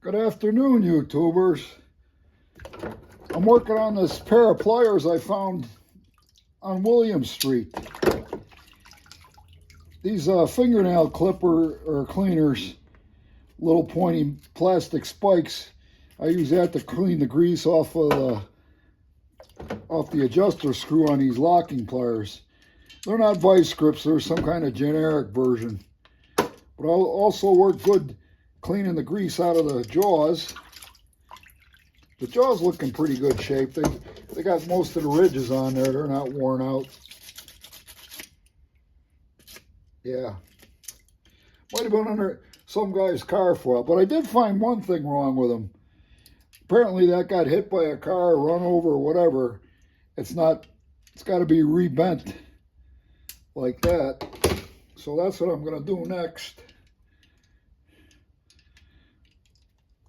Good afternoon, YouTubers. I'm working on this pair of pliers I found on William Street. These fingernail clipper or cleaners, little pointy plastic spikes. I use that to clean the grease off of the adjuster screw on these locking pliers. They're not vice grips, they're some kind of generic version. But I'll also work good cleaning the grease out of the jaws. The jaws look in pretty good shape. They got most of the ridges on there. They're not worn out. Yeah. Might have been under some guy's car foil, but I did find one thing wrong with them. Apparently that got hit by a car, run over, or whatever. It's got to be rebent like that. So that's what I'm going to do next.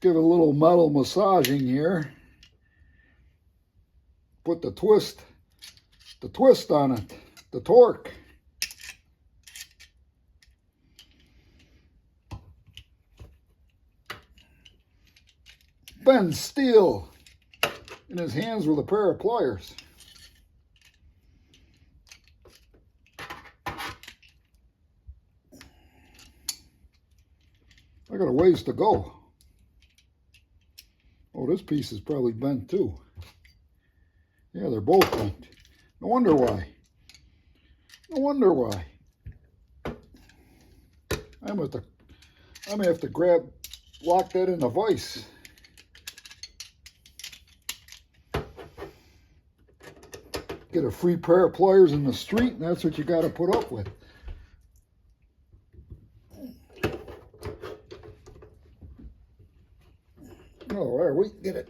Give it a little metal massaging here. Put the twist on it, the torque. Bend steel in his hands with a pair of pliers. I got a ways to go. Oh, this piece is probably bent too. Yeah, they're both bent. No wonder why. No wonder why. I may have to lock that in a vise. Get a free pair of pliers in the street, and that's what you got to put up with. Oh, there, we can get it.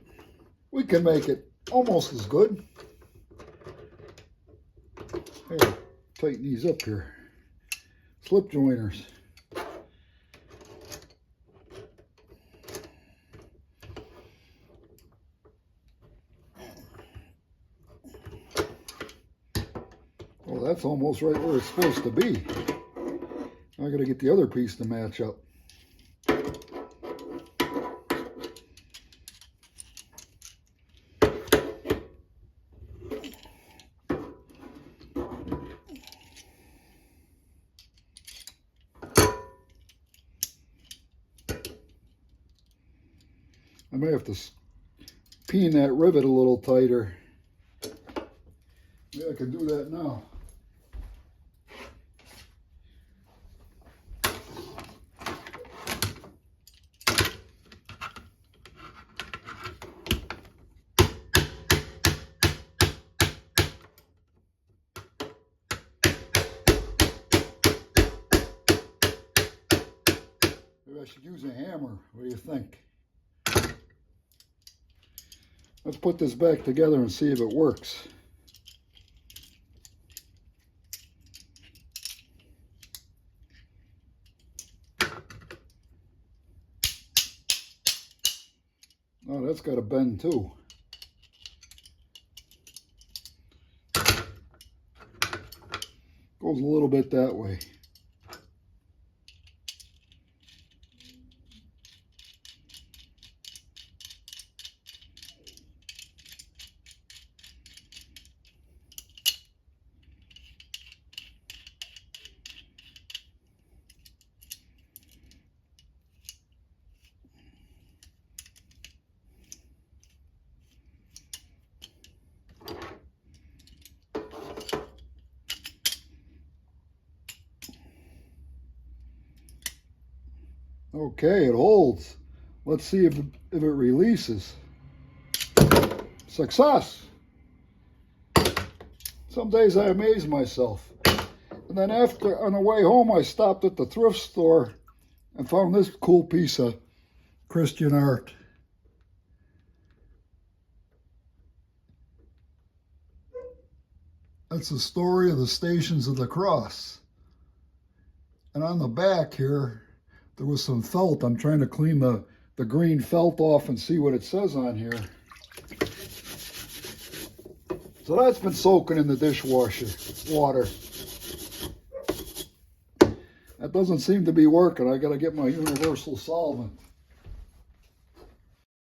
We can make it almost as good. Here, tighten these up here. Slip joiners. Well, that's almost right where it's supposed to be. I got to get the other piece to match up. I may have to peen that rivet a little tighter. Yeah, I can do that now. Maybe I should use a hammer. What do you think? Let's put this back together and see if it works. Oh, that's got to bend too. Goes a little bit that way. Okay, it holds. Let's see if it releases. Success! Some days I amaze myself. And then on the way home, I stopped at the thrift store and found this cool piece of Christian art. That's the story of the Stations of the Cross. And on the back here, there was some felt. I'm trying to clean the green felt off and see what it says on here. So that's been soaking in the dishwasher water. That doesn't seem to be working. I got to get my universal solvent.